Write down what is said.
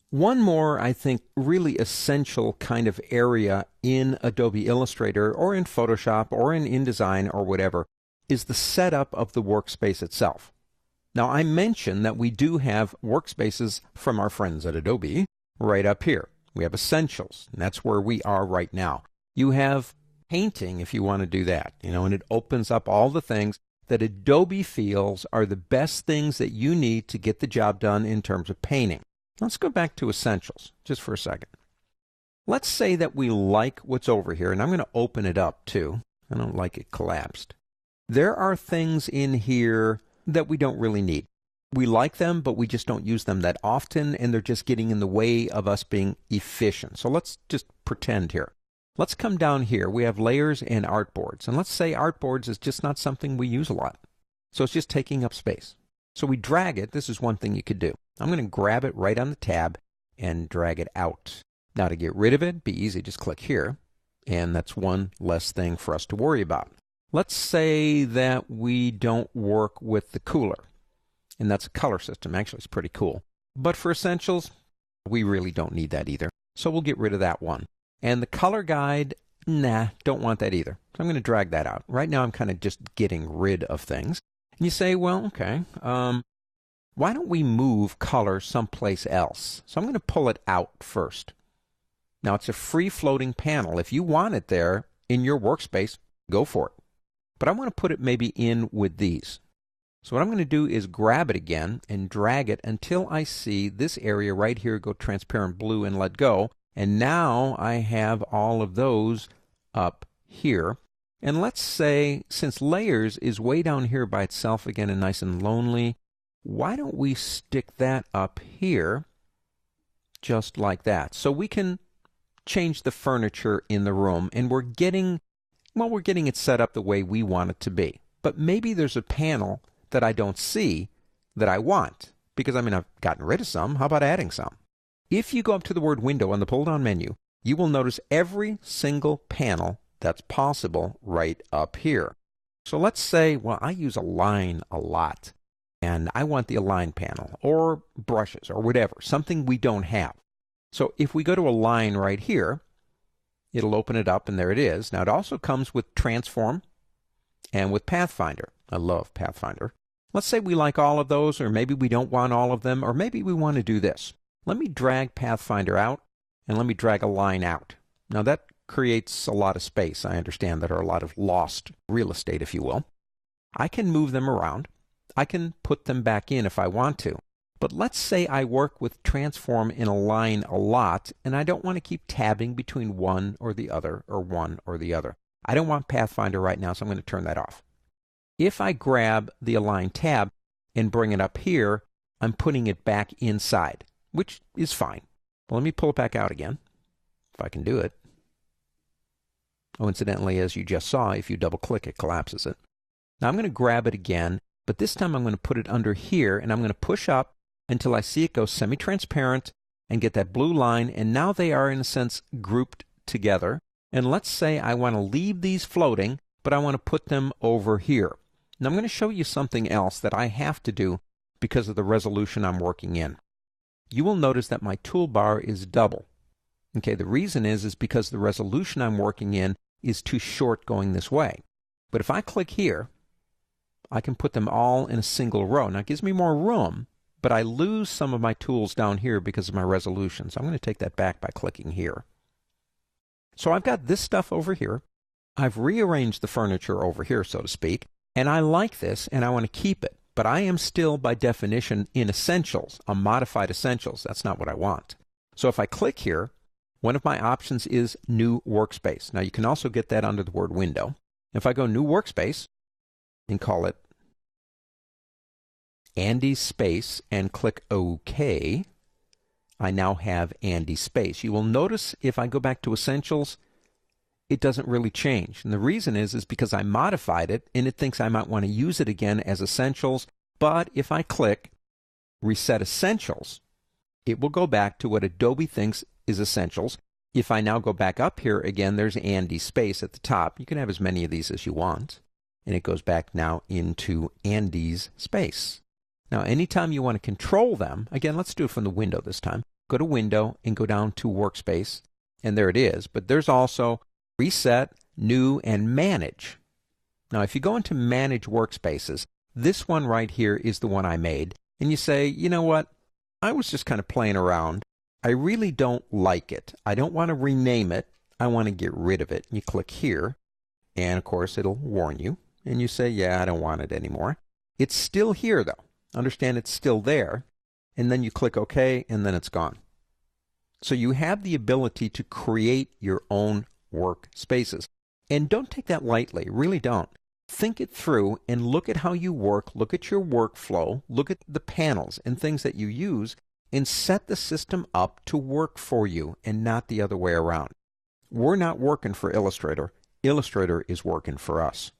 One more, I think, really essential kind of area in Adobe Illustrator or in Photoshop or in InDesign or whatever is the setup of the workspace itself. Now, I mentioned that we do have workspaces from our friends at Adobe right up here. We have Essentials, and that's where we are right now. You have Painting if you want to do that, and it opens up all the things that Adobe feels are the best things that you need to get the job done in terms of painting. Let's go back to Essentials just for a second. Let's say that we like what's over here, and I'm going to open it up too. I don't like it collapsed. There are things in here that we don't really need. We like them, but we just don't use them that often, and they're just getting in the way of us being efficient. So let's just pretend here. Let's come down here. We have layers and artboards. And let's say artboards is just not something we use a lot. So it's just taking up space. So we drag it. This is one thing you could do. I'm going to grab it right on the tab and drag it out. Now to get rid of it, be easy. Just click here. And that's one less thing for us to worry about. Let's say that we don't work with the cooler. And that's a color system. Actually, it's pretty cool. But for Essentials, we really don't need that either. So we'll get rid of that one. And the color guide, nah, don't want that either. So I'm going to drag that out. Right now I'm kind of just getting rid of things. And you say, well, okay, why don't we move color someplace else? So I'm going to pull it out first. Now it's a free floating panel. If you want it there in your workspace, go for it. But I want to put it maybe in with these. So what I'm going to do is grab it again and drag it until I see this area right here go transparent blue and let go. And now I have all of those up here. And let's say, since layers is way down here by itself again and nice and lonely, why don't we stick that up here just like that? So we can change the furniture in the room, and we're getting it set up the way we want it to be. But maybe there's a panel that I don't see that I want, because I've gotten rid of some. How about adding some? If you go up to the word Window on the pull-down menu, you will notice every single panel that's possible right up here. So let's say, well, I use Align a lot, and I want the Align panel, or brushes, or whatever, something we don't have. So if we go to Align right here, it'll open it up, and there it is. Now, it also comes with Transform and with Pathfinder. I love Pathfinder. Let's say we like all of those, or maybe we don't want all of them, or maybe we want to do this. Let me drag Pathfinder out, and let me drag Align out. Now that creates a lot of space. I understand that are a lot of lost real estate, if you will. I can move them around. I can put them back in if I want to. But let's say I work with Transform and Align a lot, and I don't want to keep tabbing between one or the other, or one or the other. I don't want Pathfinder right now, so I'm going to turn that off. If I grab the Align tab and bring it up here, I'm putting it back inside, which is fine. Well, let me pull it back out again, if I can do it. Oh, incidentally, as you just saw, if you double-click, it collapses it. Now I'm going to grab it again, but this time I'm going to put it under here, and I'm going to push up until I see it go semi-transparent and get that blue line, and now they are, in a sense, grouped together. And let's say I want to leave these floating, but I want to put them over here. Now I'm going to show you something else that I have to do because of the resolution I'm working in. You will notice that my toolbar is double. Okay, the reason is because the resolution I'm working in is too short going this way. But if I click here, I can put them all in a single row. Now it gives me more room, but I lose some of my tools down here because of my resolution. So I'm going to take that back by clicking here. So I've got this stuff over here. I've rearranged the furniture over here, so to speak, and I like this and I want to keep it. But I am still, by definition, in Essentials, a modified Essentials. That's not what I want. So if I click here, one of my options is New Workspace. Now you can also get that under the word Window. If I go New Workspace and call it Andy Space and click OK, I now have Andy Space. You will notice if I go back to Essentials, it doesn't really change. And the reason is because I modified it and it thinks I might want to use it again as Essentials. But if I click Reset Essentials, it will go back to what Adobe thinks is Essentials. If I now go back up here again, there's Andy Space at the top. You can have as many of these as you want. And it goes back now into Andy's Space. Now, anytime you want to control them, again, let's do it from the window this time. go to Window and go down to Workspace, and there it is. But there's also Reset, New, and Manage. Now, if you go into Manage Workspaces, this one right here is the one I made, and you say, you know what, I was just kind of playing around. I really don't like it. I don't want to rename it. I want to get rid of it. You click here, and of course it'll warn you, and you say, yeah, I don't want it anymore. It's still here though. Understand it's still there, and then you click OK, and then it's gone. So you have the ability to create your own workspaces. And don't take that lightly, really don't. Think it through and look at how you work, look at your workflow, look at the panels and things that you use, and set the system up to work for you and not the other way around. We're not working for Illustrator. Illustrator is working for us.